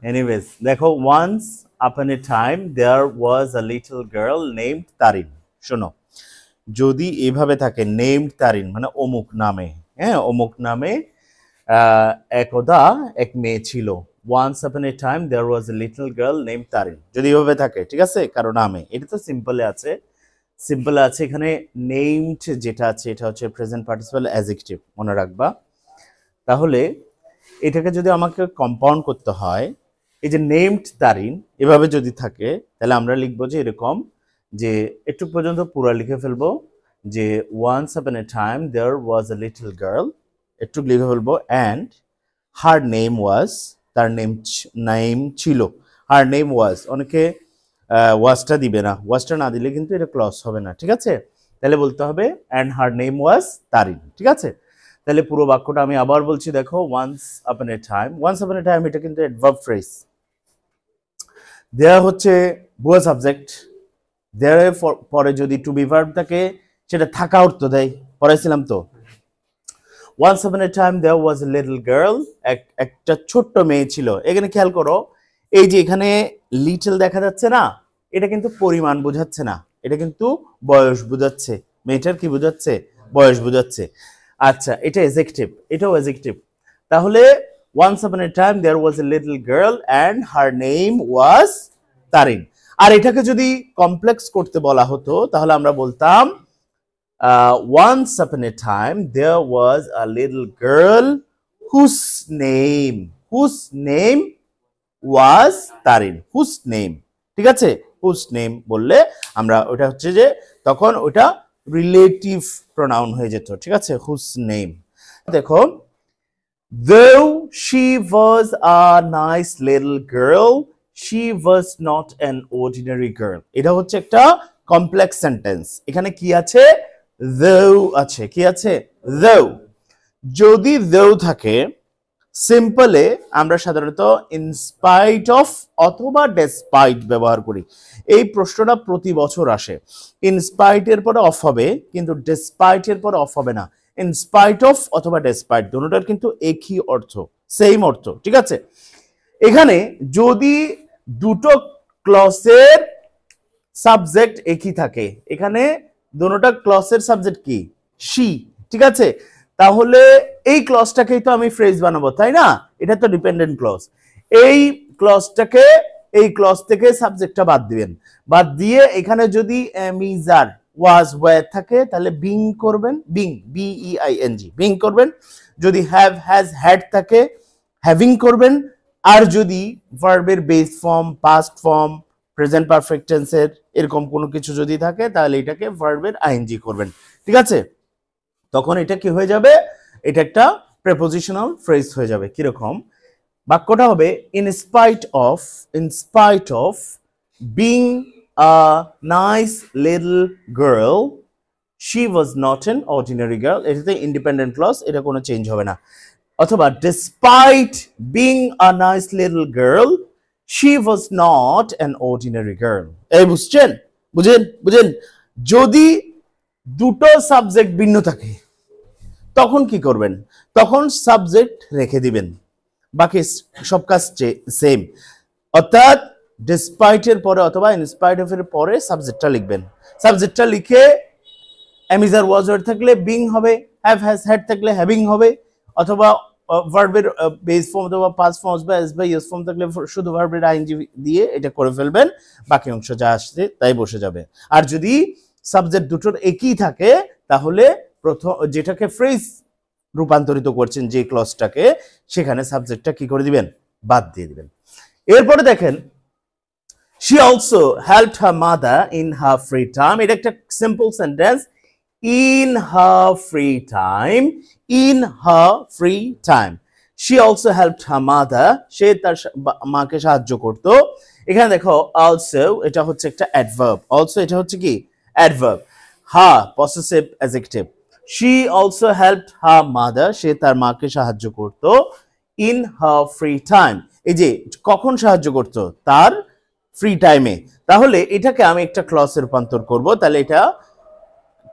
Anyways দেখো once upon a time there was a little girl named Tarin. শোনো, যদি এভাবে থাকে নেমড তারিন মানে অমুক নামে, হ্যাঁ অমুক নামে একদা এক মেয়ে ছিল। once upon a time there was a little girl named Tarin যদি এভাবে থাকে, ঠিক আছে, কারো নামে, এটা তো সিম্পলে আছে। সিম্পল আছে, এখানে নেমড যেটা আছে এটা হচ্ছে প্রেজেন্ট পার্টিসিপাল অ্যাডজেক্টিভ, মনে রাখবা। তাহলে এটাকে যদি আমাকে কম্পাউন্ড করতে হয়, এই যে নেমড তারিন এভাবে যদি থাকে, তাহলে আমরা লিখবো যে এরকম, যে একটু পর্যন্ত পুরো লিখে ফেলবো যে once upon a time there was a little girl, একটু লিখে ফেলবো, and her name was, তার নেম ছিল, her name was, অনেকে ওয়াজটা দিবে না, ওয়াজটা না দিলে কিন্তু এটা ক্লজ হবে না, ঠিক আছে। তাহলে বলতে হবে and her name was Tarin, ঠিক আছে। তাহলে পুরো বাক্যটা আমি আবার বলছি, দেখো once upon a time, once upon a time এটা কিন্তু অ্যাডভার্ব ফ্রেজ, দেয়া হচ্ছে বুয়া সাবজেক্ট, দেয়ার পরে যদি টু বি ভার্ব থাকে সেটা থাকা অর্থ দেয়, পড়াইছিলাম তো। once upon a time there was a little girl, একটা ছোট্ট মেয়ে ছিল। এখানে খেয়াল করো, এই যে এখানে লিটল দেখা যাচ্ছে না, এটা কিন্তু পরিমাণ বোঝাচ্ছে না, এটা কিন্তু বয়স বোঝাচ্ছে। মেয়েটার কি বোঝাচ্ছে? বয়স বোঝাচ্ছে। আচ্ছা, এটা অ্যাডজেক্টিভ, এটাও অ্যাডজেক্টিভ। তাহলে once upon a time there was a little girl and her name was Tarin. আর এটাকে যদি কমপ্লেক্স করতে বলা হতো তাহলে আমরা বলতাম once upon a time there was a little girl whose name was Tarin, whose name, ঠিক আছে। whose name বললে আমরা ওটা হচ্ছে যে তখন ওটা রিলেটিভ প্রোনাউন হয়ে যেত, ঠিক আছে, whose name। দেখো, though she was a nice little girl she was not an ordinary girl, এটা হচ্ছে একটা কমপ্লেক্স সেন্টেন্স। এখানে কি আছে? though আছে, কি আছে? though। যদি though থাকে সিম্পলে আমরা সাধারণত ইন স্পাইট অফ অথবা ডেসপাইট ব্যবহার করি। এই প্রশ্নটা প্রতি বছর আসে। ইন স্পাইট এর পরে অফ হবে, কিন্তু ডেসপাইট এর পরে অফ হবে না। ইন স্পাইট অফ অথবা ডেসপাইট দুটোটার কিন্তু একই অর্থ, সেম অর্থ, ঠিক আছে। এখানে যদি দুটো ক্লসের সাবজেক্ট একই থাকে, এখানে দুটোটা ক্লসের সাবজেক্ট কি? শি, ঠিক আছে। তাহলে এই ক্লজটাকেই তো আমি ফ্রেজ বানাবো, তাই না? এটা তো ডিপেন্ডেন্ট ক্লজ। এই ক্লজটাকে, এই ক্লজ থেকে সাবজেক্টটা বাদ দিবেন, বাদ দিয়ে এখানে যদি এমিজার ওয়াজ ওয়্যার থাকে তাহলে বিং করবেন, বিং BEING বিং করবেন। যদি হ্যাভ হ্যাজ হ্যাড থাকে হ্যাভিং করবেন। আর যদি ভার্বের base form, past form, present perfect টেন্সের এরকম কোনো কিছু যদি থাকে তাহলে এটাকে ভার্বের ING করবেন, ঠিক আছে। তখন এটা কি হয়ে যাবে? এটা একটা প্রেপোজিশনাল ফ্রেজ হয়ে যাবে। কিরকম? বাক্যটা হবে in spite of being a nice little girl she was not an ordinary girl. এটাতে ইন্ডিপেন্ডেন্ট ক্লজ, এটা কোনো চেঞ্জ হবে না। অথবা despite being a nice little girl she was not an ordinary girl. এই বুঝছেন? বুঝেন? যদি দুটো সাবজেক্ট ভিন্ন থাকে তখন কি করবেন? তখন সাবজেক্ট রেখে দিবেন, বাকি সব কাজ সেম। অর্থাৎ ডিসপাইট এর পরে অথবা ইনস্পাইট অফ এর পরে সাবজেক্টটা লিখবেন। সাবজেক্টটা লিখে এমিজার ওয়াজ ওয়ার থাকলে বিং হবে, হ্যাভ হ্যাজ হ্যাড থাকলে হ্যাভিং হবে, অথবা ভার্বের বেস ফর্ম অথবা পাস্ট ফর্ম বা এস বা ইএস ফর্ম থাকলে শুধু ভার্বের ING দিয়ে এটা করে ফেলবেন, বাকি অংশ যা আসছে তাই বসে যাবে। আর যদি সাবজেক্ট দুটোর একই থাকে তাহলে প্রথম যেটাকে ফ্রেজ রূপান্তরিত করছেন যে ক্লজটাকে, সেখানে সাবজেক্টটা কি করে দিবেন? বাদ দিয়ে দিবেন। এরপরে দেখেন, she also helped her mother in her free time, এটা একটা simple sentence. in her free time, in her free time she also helped her mother, সে তার মাকে সাহায্য করত। এখানে দেখো also এটা হচ্ছে একটা অ্যাডভার্ব, also এটা হচ্ছে কি? Adverb. her possessive adjective, she also helped her mother, সে তার মাকে সাহায্য করত in her free time, এই যে কখন সাহায্য করত? তার ফ্রি টাইমে। তাহলে এটাকে আমি একটা ক্লজে রূপান্তর করব, তাহলে এটা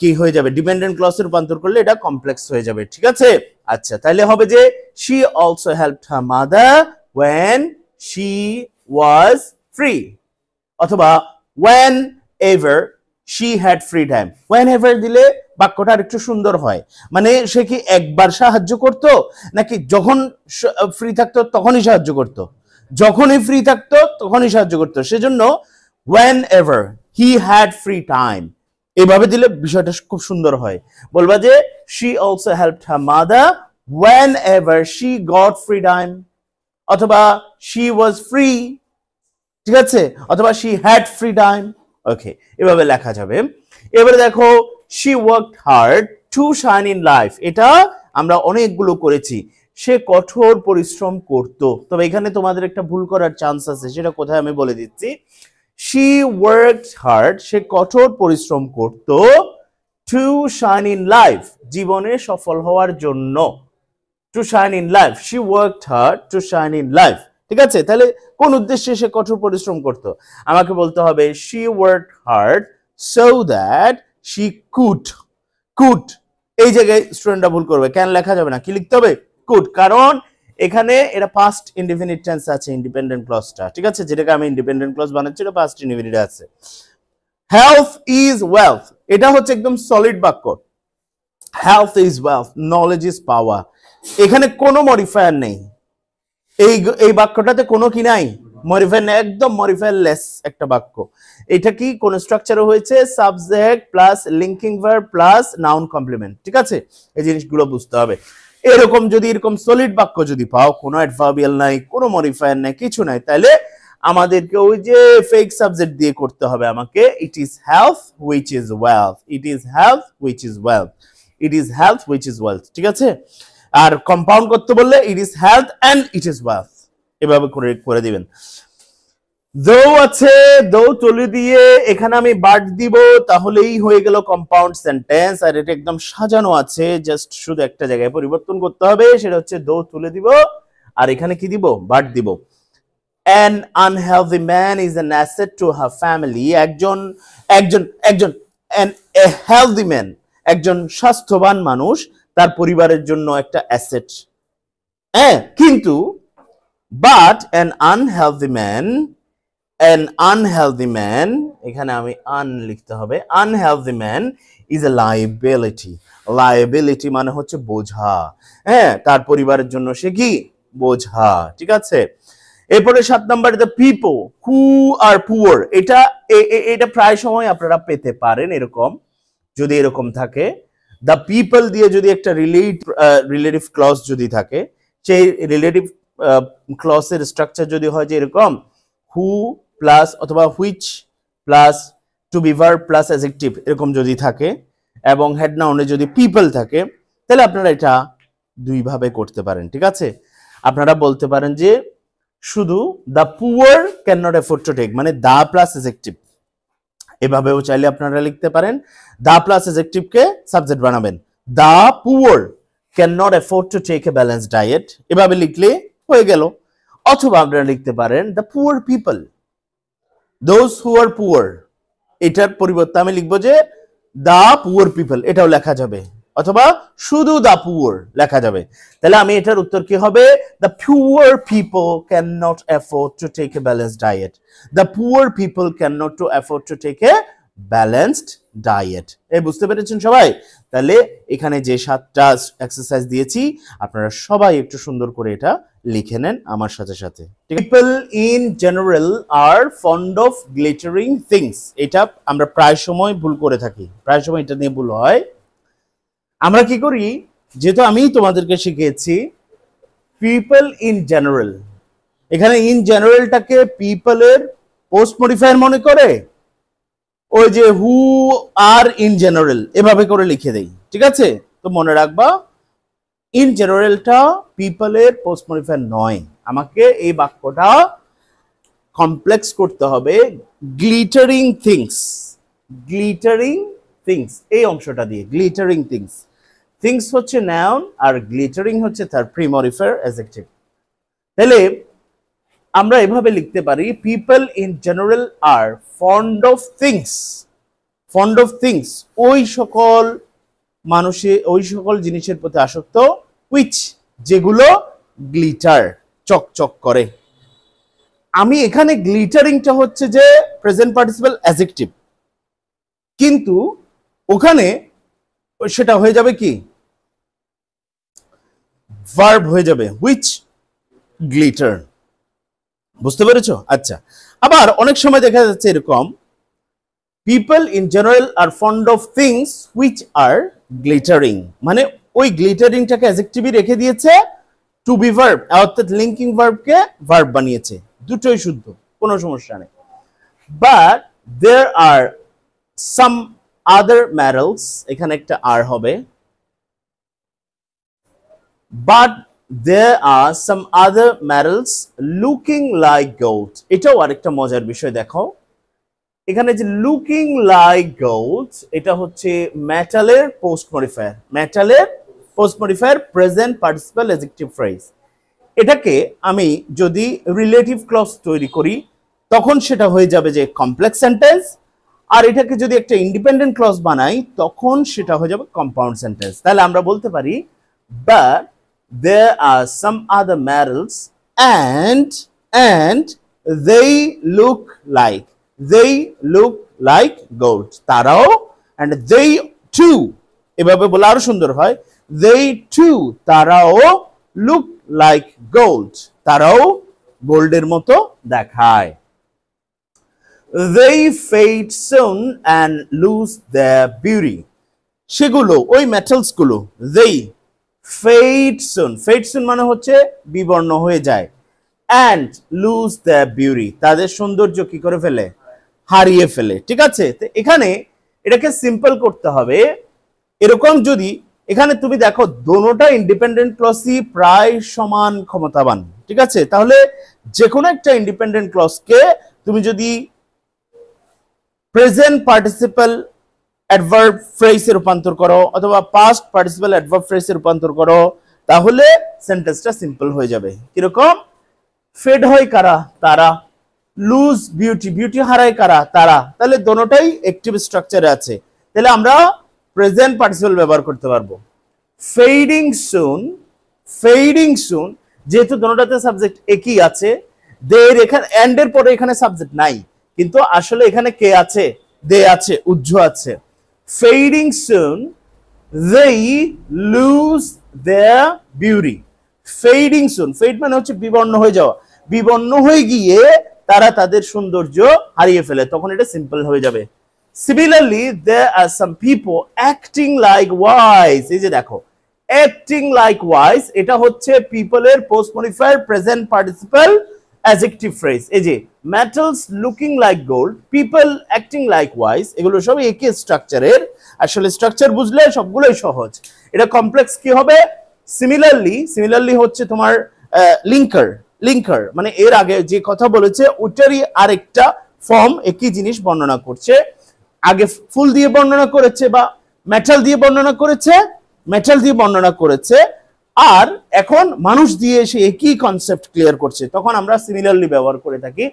কি হয়ে যাবে? ডিপেন্ডেন্ট ক্লজে রূপান্তর করলে এটা কমপ্লেক্স হয়ে যাবে, ঠিক আছে। আচ্ছা, তাহলে হবে যে she also helped her mother when she was free অথবা whenever she had free time whenever দিলে বাক্যটা আরেকটু সুন্দর হয় মানে সে কি একবার সাহায্য করত নাকি যখন ফ্রি থাকতো তখনই সাহায্য করত যখনই ফ্রি থাকতো তখনই সাহায্য করত সেজন্য whenever he had free time এভাবে দিলে বিষয়টা খুব সুন্দর হয় বলবা যে she also helped her mother whenever she got free time অথবা she was free ঠিক আছে অথবা she had free time ওকে এভাবে লেখা যাবে এবারে দেখো she worked hard to shine in life এটা আমরা অনেকগুলো করেছি সে কঠোর পরিশ্রম করত তবে এখানে তোমাদের একটা ভুল করার চান্স আছে সেটা কোথায় আমি বলে দিচ্ছি she worked hard সে কঠোর পরিশ্রম করত to shine in life জীবনে সফল হওয়ার জন্য to shine in life she worked hard to shine in life ঠিক আছে তাহলে কোন উদ্দেশ্যে সে কঠোর পরিশ্রম করত আমাকে বলতে হবে she worked hard so that she could এই জায়গায় স্টুডেন্টরা ভুল করবে কেন লেখা যাবে না কি লিখতে হবে could কারণ এখানে এটা past indefinite tense আছে independent clause-টা ঠিক আছে যেটাকে আমি independent clause বানাচ্ছি এটা past indefinite আছে health is wealth এটা হচ্ছে একদম সলিড বাক্য health is wealth knowledge is power এখানে কোনো মডিফায়ার নেই এই বাক্যটাতে কোনো কি নাই মডিফায়ার নেই একদম মডিফায়ারলেস একটা বাক্য এটা কি কোন স্ট্রাকচারে হয়েছে subject plus linking verb plus noun complement ঠিক আছে এই জিনিসগুলো বুঝতে হবে এরকম যদি এরকম সলিড বাক্য যদি পাও কোনো অ্যাডভার্বিয়াল নাই কোনো মডিফায়ার নাই কিছু নাই তাহলে আমাদেরকে ওই যে ফেক সাবজেক্ট দিয়ে করতে হবে আমাকে it is health which is wealth it is health which is wealth it is health which is wealth ঠিক আছে আর কম্পাউন্ড করতে বললে it is health and it is wealth এভাবে করে দিবেন দো আছে দো তুলে দিয়ে এখানে আমি বাট দিব তাহলেই হয়ে গেল কম্পাউন্ড সেন্টেন্স আর এটা একদম সাজানো আছে জাস্ট শুধু একটা জায়গায় পরিবর্তন করতে হবে সেটা হচ্ছে দো তুলে দিব আর এখানে কি দিব বাট দিব an unhealthy man is an asset to her family একজন a healthy man একজন স্বাস্থ্যবান মানুষ তার পরিবারের জন্য একটা অ্যাসেট হ্যাঁ কিন্তু but an unhealthy man এখানে আমি লিখতে হবে unhealthy man is a liability মানে হচ্ছে বোঝা হ্যাঁ তার পরিবারের জন্য সে কি বোঝা ঠিক আছে এরপরে 7 নম্বরে the people who are poor এটা প্রায় সময় আপনারা পেতে পারেন এরকম যদি এরকম থাকে the people দিয়ে যদি একটা রিলেটিভ ক্লজ যদি থাকে সেই রিলেটিভ ক্লজের স্ট্রাকচার যদি হয় যে এরকম who প্লাস অথবা which plus to be verb plus adjective এরকম যদি থাকে এবং হেড নাউনে যদি people থাকে তাহলে আপনারা এটা দুই ভাবে করতে পারেন ঠিক আছে আপনারা বলতে পারেন যে শুধু the poor cannot afford to take মানে the প্লাস adjective এভাবেও চাইলে আপনারা লিখতে পারেন the plus adjective K subject বানাবেন the poor cannot afford to take a balanced diet এভাবে লিখলে হয়ে গেল অথবা আপনারা লিখতে পারেন the poor people those who are poor এটার পরিবর্তে আমি লিখব যে the poor people এটাও লেখা যাবে অথবা শুধু the poor লেখা যাবে তাহলে আমি এটার উত্তর কি হবে the poor people cannot afford to take a balanced diet the poor people cannot to afford to take a balanced diet এই বুঝতে পেরেছেন সবাই তাহলে এখানে যে 7টা এক্সারসাইজ দিয়েছি আপনারা সবাই একটু সুন্দর করে এটা লিখে নেন আমার সাথে সাথে people in general are fond of glittering things এটা আমরা প্রায় সময় ভুল করে থাকি প্রায় সময় এটা নিয়ে ভুল হয় আমরা কি করি যেহেতু আমি তোমাদেরকে শিখিয়েছি people in general এখানে in generalটাকে people এর পোস্ট মডিফায়ার মনে করে ওই যে who are in general এভাবে করে লিখে দেই ঠিক আছে তো মনে রাখবা in generalটা people এর পোস্ট মডিফায়ার নয় আমাকে এই বাক্যটা কমপ্লেক্স করতে হবে glittering things এই অংশটা দিয়ে glittering things হচ্ছে নাউন আর glittering হচ্ছে তার প্রিমডিফায়ার অ্যাডজেক্টিভ তাহলে আমরা এভাবে লিখতে পারি people in general are fond of things ওই সকল জিনিসের প্রতি আসক্ত which যেগুলো গ্লিটার চকচক করে আমি এখানে গ্লিটারিংটা হচ্ছে যে প্রেজেন্ট পার্টিসিপল অ্যাডজেক্টিভ, কিন্তু ওখানে সেটা হয়ে যাবে কি ভার্ব হয়ে যাবে, হুইচ গ্লিটার। বুঝতে পেরেছো? আচ্ছা, আবার অনেক সময় দেখা যাচ্ছে এরকম, people in general are fond of things which are glittering, মানে ওই গ্লিটারিংটাকে অ্যাডজেক্টিভই রেখে দিয়েছে, টু বি ভার্ব অর্থাৎ লিঙ্কিং ভার্বকে ভার্ব বানিয়েছে, দুটোই শুদ্ধ, কোনো সমস্যা নেই। But there R some other matters, এখানে একটা আর হবে, but there are some other metals looking like gold। এটাও আরেকটা মজার বিষয়, দেখো এখানে যে লুকিং লাইক গোল্ড, এটা হচ্ছে মেটালের পোস্ট মডিফায়ার, মেটালের post modifier present participle adjective phrase. এটাকে আমি যদি রিলেটিভ ক্লজ তৈরি করি তখন সেটা হয়ে যাবে যে কমপ্লেক্স সেন্টেন্স, আর এটাকে যদি একটা ইন্ডিপেন্ডেন্ট ক্লজ বানাই তখন সেটা হয়ে যাবে কম্পাউন্ড সেন্টেন্স। তাহলে আমরা বলতে পারি but there are some other metals and they look like gold। তারাও and they too, এভাবে বলা আরো সুন্দর হয়, they too, তারাও look like gold, তারাও গোল্ডের মতো দেখায়। they fade soon and lose their beauty। সেগুলো ওই মেটালস গুলো they fade soon মানে হচ্ছে বিবর্ণ হয়ে যায়, and lose their beauty, তাদের সৌন্দর্য কি করে ফেলে, হারিয়ে ফেলে। ঠিক আছে, তো এখানে এটাকে সিম্পল করতে হবে এরকম, যদি এখানে তুমি দেখো দোনোটা ইন্ডিপেন্ডেন্ট ক্লজই প্রায় সমান ক্ষমতাবান, ঠিক আছে, তাহলে যে কোনো একটা ইন্ডিপেন্ডেন্ট ক্লজকে তুমি যদি প্রেজেন্ট পার্টিসিপল অ্যাডভার্ব ফ্রেজে রূপান্তর করো অথবা পাস্ট পার্টিসিপল অ্যাডভার্ব ফ্রেজে রূপান্তর করো তাহলে সেন্টেন্সটা সিম্পল হয়ে যাবে। কিরকম, ফেড হয় কারা, তারা, লুজ বিউটি, বিউটি হারায় কারা, তারা, তাহলে দোনোটাই অ্যাক্টিভ স্ট্রাকচারে আছে, তাহলে আমরা প্রেজেন্ট পার্টিসিপল ব্যবহার করতে পারবো। ফেডিং সুন যেহেতু দোনোটাতে সাবজেক্ট একই আছে, দের এখানে এন্ড এর পরে এখানে সাবজেক্ট নাই, কিন্তু আসলে এখানে কে আছে, দে আছে, উজ্জ আছে। fading soon they lose their beauty। fading soon, fade মানে হচ্ছে বিবর্ণ হয়ে যাওয়া, বিবর্ণ হয়ে গিয়ে তারা তাদের সৌন্দর্য হারিয়ে ফেলে, তখন এটা সিম্পল হয়ে যাবে। similarly there are some people acting like wise। এই যে দেখো acting like wise, এটা হচ্ছে people এর post modifier present participle adjective phrase. এই যে metals looking like gold, people acting like wise, এগুলো সব একই স্ট্রাকচারের, আসলে স্ট্রাকচার বুঝলে সবগুলোই সহজ। এটা কমপ্লেক্স কি হবে, সিমিলারলি হচ্ছে তোমার লিঙ্কার মানে এর আগে যে কথা বলেছে ওটারই আরেকটা ফর্ম, একই জিনিস বর্ণনা করছে, আগে ফুল দিয়ে বর্ণনা করেছে বা মেটাল দিয়ে বর্ণনা করেছে, আর এখন মানুষ দিয়ে এসে একই কনসেপ্ট ক্লিয়ার করছে, তখন আমরা সিমিলারলি ব্যবহার করে থাকি।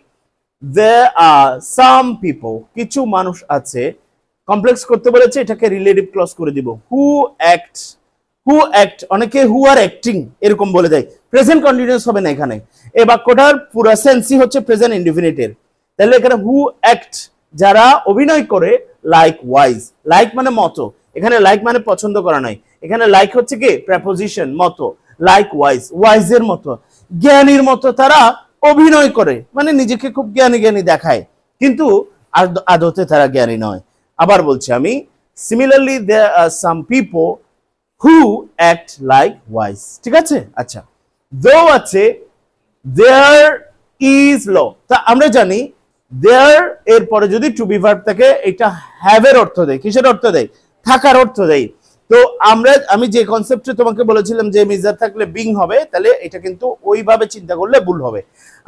there are some people, কিছু মানুষ আছে, কমপ্লেক্স করতে বলেছে, এটাকে রিলেটিভ ক্লজ করে দিব, who act, অনেকে who are acting এরকম বলে দেয়, প্রেজেন্ট কন্টিনিউয়াস হবে না এখানে, এই বাক্যটার পুরো সেন্সই হচ্ছে প্রেজেন্ট ইনডিফিনিটের, তাহলে এখানে who act, যারা অভিনয় করে, like wise, লাইক মানে মতো, এখানে লাইক মানে পছন্দ করা নাই, এখানে লাইক হচ্ছে কি প্রেপোজিশন, মতো, লাইক ওয়াইজের মতো, জ্ঞানীর মতো তারা অভিনয় করে, মানে নিজেকে খুব জ্ঞানী দেখায়, কিন্তু আদতে তারা জ্ঞানী নয়। আবার বলছি আমি, similarly there are some people who act like wise। ঠিক আছে, আচ্ছা, though আছে there is law, তা আমরা জানি there এর পরে যদি টু বি ভার্ব থাকে এটা হ্যাভ এর অর্থ দেয়, কিসের অর্থ দেয়, থাকার অর্থ দেয়। তো আমি যে কনসেপ্টে তোমাকে বলেছিলাম যে মিজার থাকলে বিং হবে, তাহলে এটা কিন্তু ওইভাবে চিন্তা করলে ভুল হবে,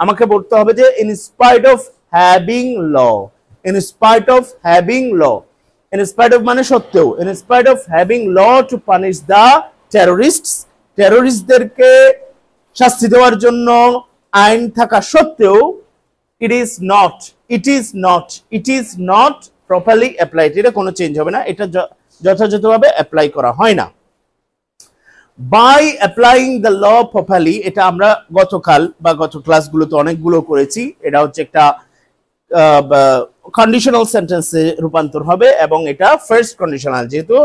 আমাকে বলতে হবে যে in spite of having law, in spite of মানে সত্ত্বেও, in spite of having law to punish the টেররিস্টদেরকে শাস্তি দেওয়ার জন্য আইন থাকা সত্ত্বেও it is not properly applied, এটা কোনো চেঞ্জ হবে না, এটা যথাযথভাবে অ্যাপ্লাই করা হয় না। By applying the law properly, এটা আমরা গতকাল বা গত ক্লাসগুলোতে অনেকগুলো করেছি। এটা হচ্ছে একটা কন্ডিশনাল সেন্টেন্সে রূপান্তর হবে এবং এটা ফার্স্ট কন্ডিশনাল, যেহেতু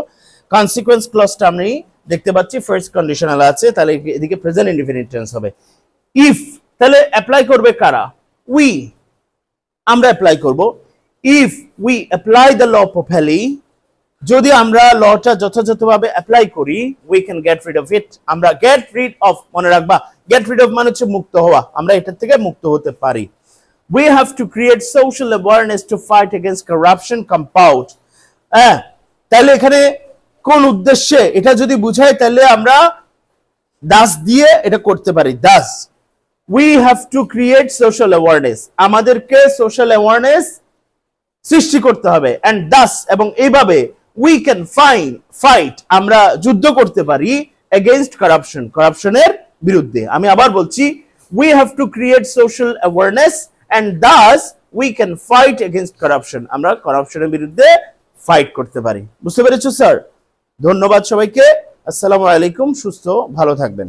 কনসিকোয়েন্স ক্লজটা আমি দেখতে পাচ্ছি ফার্স্ট কন্ডিশনাল আছে, তাহলে এদিকে প্রেজেন্ট ইনডিফিনিট টেন্স হবে। ইফ, তাহলে অ্যাপ্লাই করবে কারা? উই, আমরা অ্যাপ্লাই করব। If we apply the law properly, যদি আমরা লটা যথাযথভাবে অ্যাপ্লাই করি, we can get rid of it, আমরা গেট রিড অফ, মনে রাখবা গেট রিড অফ মানে হচ্ছে মুক্ত হওয়া, আমরা এটা থেকে মুক্ত হতে পারি। We have to create social awareness to fight against corruption compound. তাহলে এখানে কোন উদ্দেশ্যে এটা যদি বুঝায়, তাহলে আমরা দাস দিয়ে এটা করতে পারি। Das we have to create social awareness, আমাদেরকে সোশ্যাল অ্যাওয়ারনেস সৃষ্টি করতে হবে। and thus, এবং এইভাবে we can fight, আমরা যুদ্ধ করতে পারি against corruption, করাপশনের বিরুদ্ধে। আমি আবার বলছি, we have to create social awareness and thus we can fight against corruption, আমরা করাপশনের বিরুদ্ধে ফাইট করতে পারি। বুঝতে পেরেছো স্যার? ধন্যবাদ সবাইকে। আসসালামু আলাইকুম, সুস্থ ভালো থাকবেন।